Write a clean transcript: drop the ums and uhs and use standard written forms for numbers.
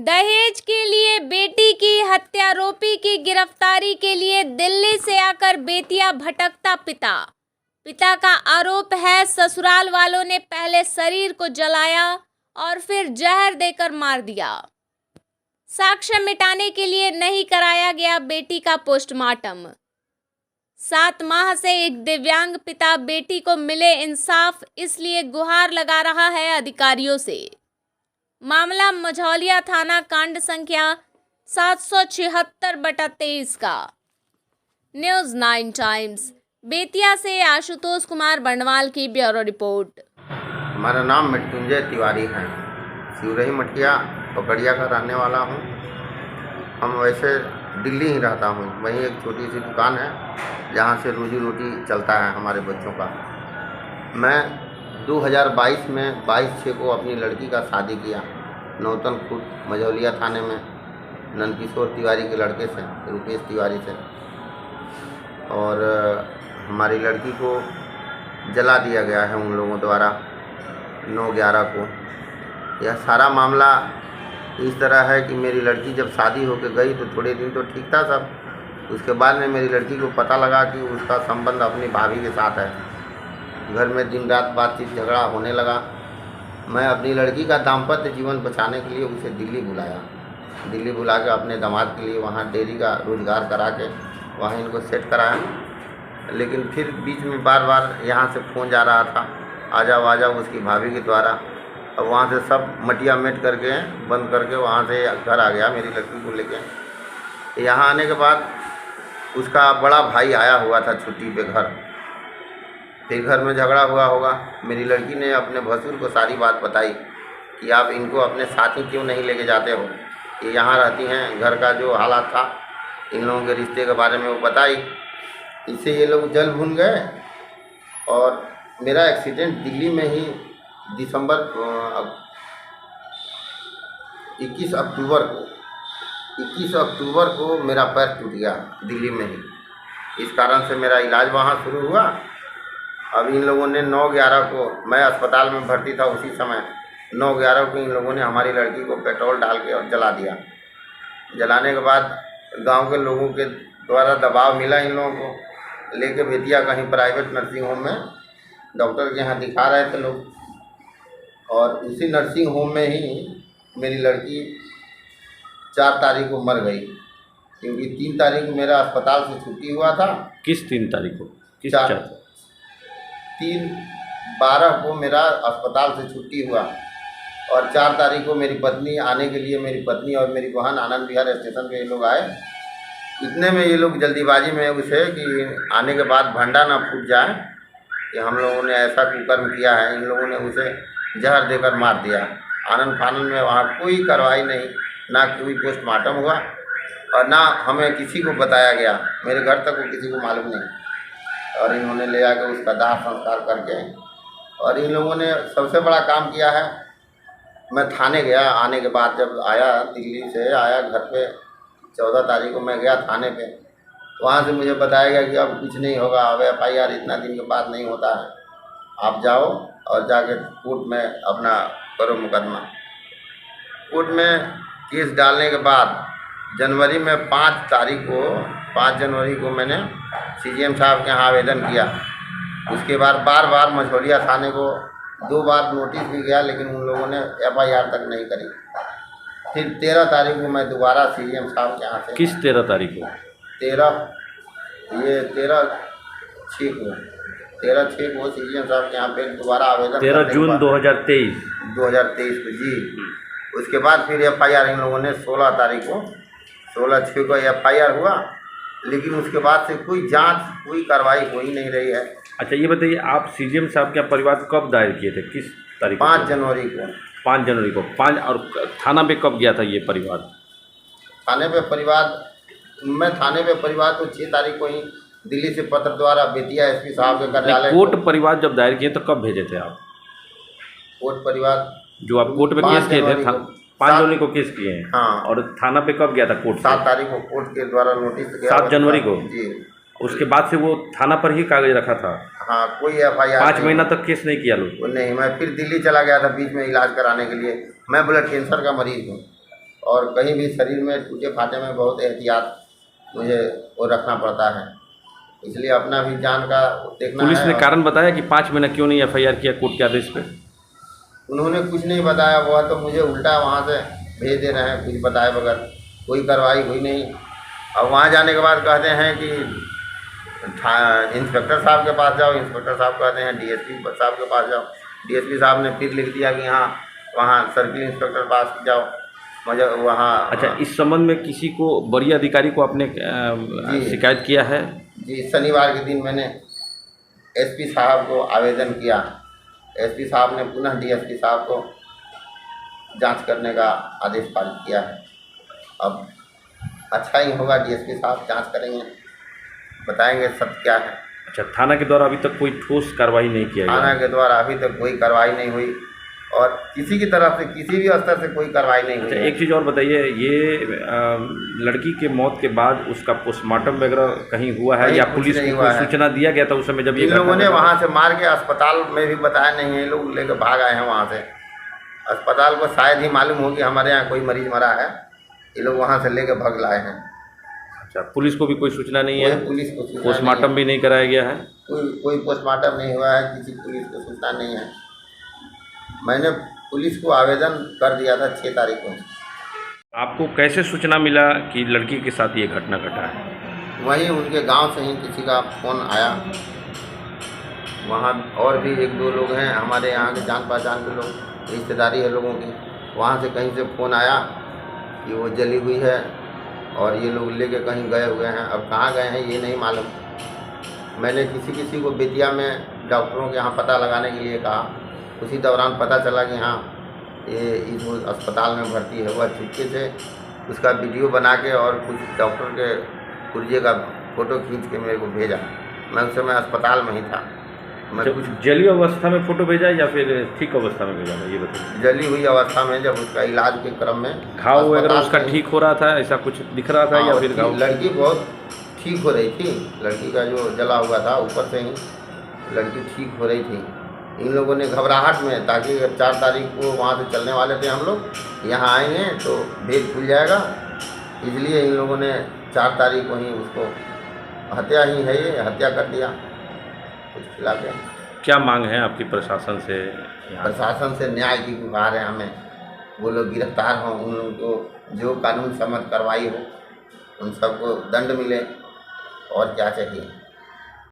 दहेज के लिए बेटी की हत्यारोपी की गिरफ्तारी के लिए दिल्ली से आकर बेतिया भटकता पिता का आरोप है ससुराल वालों ने पहले शरीर को जलाया और फिर जहर देकर मार दिया। साक्ष्य मिटाने के लिए नहीं कराया गया बेटी का पोस्टमार्टम। 7 माह से एक दिव्यांग पिता बेटी को मिले इंसाफ, इसलिए गुहार लगा रहा है अधिकारियों से। मामला मझौलिया थाना कांड संख्या 776/23 का। न्यूज़ 9 टाइम्स बेतिया से आशुतोष कुमार बंडवाल की ब्यूरो रिपोर्ट। हमारा नाम मृत्युंजय तिवारी है। शिवरही मठिया पकड़िया का रहने वाला हूँ। हम वैसे दिल्ली ही रहता हूँ। वहीं एक छोटी सी दुकान है जहाँ से रोजी रोटी चलता है हमारे बच्चों का। मैं 2022 में 22/6 को अपनी लड़की का शादी किया नौतन खुद मझौलिया थाने में नंदकिशोर तिवारी के लड़के से, रुपेश तिवारी से। और हमारी लड़की को जला दिया गया है उन लोगों द्वारा 9/11 को। यह सारा मामला इस तरह है कि मेरी लड़की जब शादी होकर गई तो थोड़े दिन तो ठीक था सब। उसके बाद में मेरी लड़की को पता लगा कि उसका संबंध अपनी भाभी के साथ है। घर में दिन रात बातचीत झगड़ा होने लगा। मैं अपनी लड़की का दाम्पत्य जीवन बचाने के लिए उसे दिल्ली बुलाया। दिल्ली बुला के अपने दामाद के लिए वहाँ डेयरी का रोज़गार करा के वहाँ इनको सेट कराया। लेकिन फिर बीच में बार बार यहाँ से फ़ोन जा रहा था, आ जाओ उसकी भाभी के द्वारा। अब वहाँ से सब मटिया मेट करके बंद करके वहाँ से घर आ गया मेरी लड़की को लेके। यहाँ आने के बाद उसका बड़ा भाई आया हुआ था छुट्टी पे घर। फिर घर में झगड़ा हुआ होगा। मेरी लड़की ने अपने भसुर को सारी बात बताई कि आप इनको अपने साथ ही क्यों नहीं लेके जाते हो, ये यहाँ रहती हैं। घर का जो हालात था इन लोगों के रिश्ते के बारे में वो बताई। इससे ये लोग जल भून गए। और मेरा एक्सीडेंट दिल्ली में ही दिसंबर 21 अक्टूबर को मेरा पैर टूट गया दिल्ली में ही। इस कारण से मेरा इलाज वहाँ शुरू हुआ। अब इन लोगों ने 9/11 को, मैं अस्पताल में भर्ती था उसी समय, 9/11 को इन लोगों ने हमारी लड़की को पेट्रोल डाल के और जला दिया। जलाने के बाद गांव के लोगों के द्वारा दबाव मिला इन लोगों को लेके बेतिया कहीं प्राइवेट नर्सिंग होम में डॉक्टर के यहाँ दिखा रहे थे लोग। और उसी नर्सिंग होम में ही मेरी लड़की 4 तारीख को मर गई, क्योंकि 3 तारीख को मेरा अस्पताल से छुट्टी हुआ था। किस 3 तारीख को? 3/12 को मेरा अस्पताल से छुट्टी हुआ और 4 तारीख को मेरी पत्नी आने के लिए, मेरी पत्नी और मेरी बहन आनंद विहार स्टेशन पे ये लोग आए। इतने में ये लोग जल्दीबाजी में उसे कि आने के बाद भंडा ना फूट जाए कि हम लोगों ने ऐसा कुकर्म किया है। इन लोगों ने उसे जहर देकर मार दिया। आनंद फानंद में वहाँ कोई कार्रवाई नहीं, ना कोई पोस्टमार्टम हुआ और ना हमें किसी को बताया गया। मेरे घर तक वो किसी को मालूम नहीं। और इन्होंने ले आकर उसका दाह संस्कार करके, और इन लोगों ने सबसे बड़ा काम किया है। मैं थाने गया, आने के बाद जब आया दिल्ली से आया घर पे 14 तारीख को मैं गया थाने पे। वहाँ से मुझे बताया गया कि अब कुछ नहीं होगा, अब FIR इतना दिन के बाद नहीं होता है, आप जाओ और जाके कोर्ट में अपना करो मुकदमा। कोर्ट में केस डालने के बाद जनवरी में 5 जनवरी को मैंने CGM साहब के यहाँ आवेदन किया। उसके बाद बार बार मझौलिया थाने को 2 बार नोटिस भी गया, लेकिन उन लोगों ने FIR तक नहीं करी। फिर 13 तारीख को मैं दोबारा CGM साहब के यहाँ से। किस 13 तारीख को? 13/6 को CGM साहब के यहाँ पे दोबारा आवेदन। 13 जून 2023 को जी। उसके बाद फिर FIR इन लोगों ने 16 तारीख को 16/6 को FIR हुआ, लेकिन उसके बाद से कोई जांच, कोई कार्रवाई हो ही नहीं रही है। अच्छा ये बताइए, आप CGM साहब के परिवार कब दायर किए थे? किस तारीख? 5 जनवरी को। 5 जनवरी को। और थाना पे कब गया था ये परिवार? थाने पे परिवार तो 6 तारीख को ही दिल्ली से पत्र द्वारा बेतिया SP साहब के कार्यालय। कोर्ट परिवार जब दायर किए तो कब भेजे थे आप? कोर्ट परिवार जो आप कोर्ट में केस किए थे 5 जनवरी को केस किए हैं। हाँ। और थाना पे कब गया था कोर्ट? 7 तारीख को कोर्ट के द्वारा नोटिस गया। 7 जनवरी को जी। उसके बाद से वो थाना पर ही कागज रखा था। हाँ, कोई FIR 5 महीना तक केस नहीं किया लोग? नहीं, मैं फिर दिल्ली चला गया था बीच में इलाज कराने के लिए। मैं ब्लड कैंसर का मरीज हूँ। और कहीं भी शरीर में टूटे फाटे में बहुत एहतियात मुझे वो रखना पड़ता है, इसलिए अपना भी जान का देखना पुलिस है। ने और कारण बताया कि 5 महीना क्यों नहीं एफआईआर किया कोर्ट के आदेश पे? उन्होंने कुछ नहीं बताया, वह तो मुझे उल्टा वहाँ से भेज दे रहे हैं कुछ बताए बगैर, कोई कार्रवाई हुई नहीं। अब वहाँ जाने के बाद कहते हैं कि इंस्पेक्टर साहब के पास जाओ, इंस्पेक्टर साहब कहते हैं डीएसपी साहब के पास जाओ, डीएसपी साहब ने फिर लिख दिया कि हाँ वहाँ सर्किल इंस्पेक्टर पास जाओ, मुझे वहाँ। अच्छा, इस संबंध में किसी को वरीय अधिकारी को आपने शिकायत किया है? जी, शनिवार के दिन मैंने एसपी साहब को आवेदन किया, एसपी साहब ने पुनः डीएसपी साहब को जांच करने का आदेश पारित किया है। अब अच्छा ही होगा, डीएसपी साहब जांच करेंगे, बताएंगे सत्य क्या है। अच्छा, थाना के द्वारा अभी तक कोई ठोस कार्रवाई नहीं किया गया? थाना के द्वारा अभी तक कोई कार्रवाई नहीं हुई और किसी की तरफ से किसी भी स्तर से कोई कार्रवाई नहीं हुई। अच्छा, एक चीज़ और बताइए, ये लड़की के मौत के बाद उसका पोस्टमार्टम वगैरह कहीं हुआ है नहीं, या कुछ पुलिस नहीं को हुआ कोई है। सूचना दिया गया था उस समय जब ये इन घटना लोगों ने घटा? वहाँ से मार के अस्पताल में भी बताया नहीं है, ये लोग लेकर भाग आए हैं वहाँ से। अस्पताल को शायद ही मालूम हो कि हमारे यहाँ कोई मरीज मरा है, ये लोग वहाँ से लेकर भाग लाए हैं। अच्छा, पुलिस को भी कोई सूचना नहीं है? कोई पुलिस को सूचना पोस्टमार्टम भी नहीं कराया गया है? कोई पोस्टमार्टम नहीं हुआ है, किसी पुलिस को सूचना नहीं है। मैंने पुलिस को आवेदन कर दिया था 6 तारीख को। आपको कैसे सूचना मिला कि लड़की के साथ ये घटना घटा है? वहीं उनके गांव से ही किसी का फ़ोन आया, वहाँ और भी 1-2 लोग हैं हमारे यहाँ के जान पहचान के लोग, रिश्तेदारी है लोगों की, वहाँ से कहीं से फ़ोन आया कि वो जली हुई है और ये लोग लेके कहीं गए हुए हैं। अब कहाँ गए हैं ये नहीं मालूम। मैंने किसी को बेतिया में डॉक्टरों के यहाँ पता लगाने के लिए कहा, उसी दौरान पता चला कि हाँ ये इस अस्पताल में भर्ती है। वह चुपके से उसका वीडियो बना के और कुछ डॉक्टर के पुर्जे का फ़ोटो खींच के मेरे को भेजा। मैं उस समय अस्पताल में ही था। मैं जब कुछ जली अवस्था में फोटो भेजा या फिर ठीक अवस्था में भेजा था, ये बताइए। जली हुई अवस्था में, जब उसका इलाज के क्रम में घाव वगैरह अस्पताल उसका में ही- ठीक हो रहा था, ऐसा कुछ दिख रहा था या हाँ, फिर घाव? लड़की बहुत ठीक हो रही थी, लड़की का जो जला हुआ था ऊपर से ही लड़की ठीक हो रही थी। इन लोगों ने घबराहट में, ताकि 4 तारीख को वहाँ से चलने वाले थे हम लोग, यहाँ आएंगे तो भेद खुल जाएगा, इसलिए इन लोगों ने 4 तारीख को ही उसको, हत्या ही है ये, हत्या कर दिया कुछ खिला के। क्या मांग है आपकी प्रशासन से यहाँ? प्रशासन से न्याय की गुहार है हमें, वो लोग गिरफ्तार हों, उन लोगों को जो कानून सम्मत कार्रवाई हो उन सबको दंड मिले, और क्या चाहिए।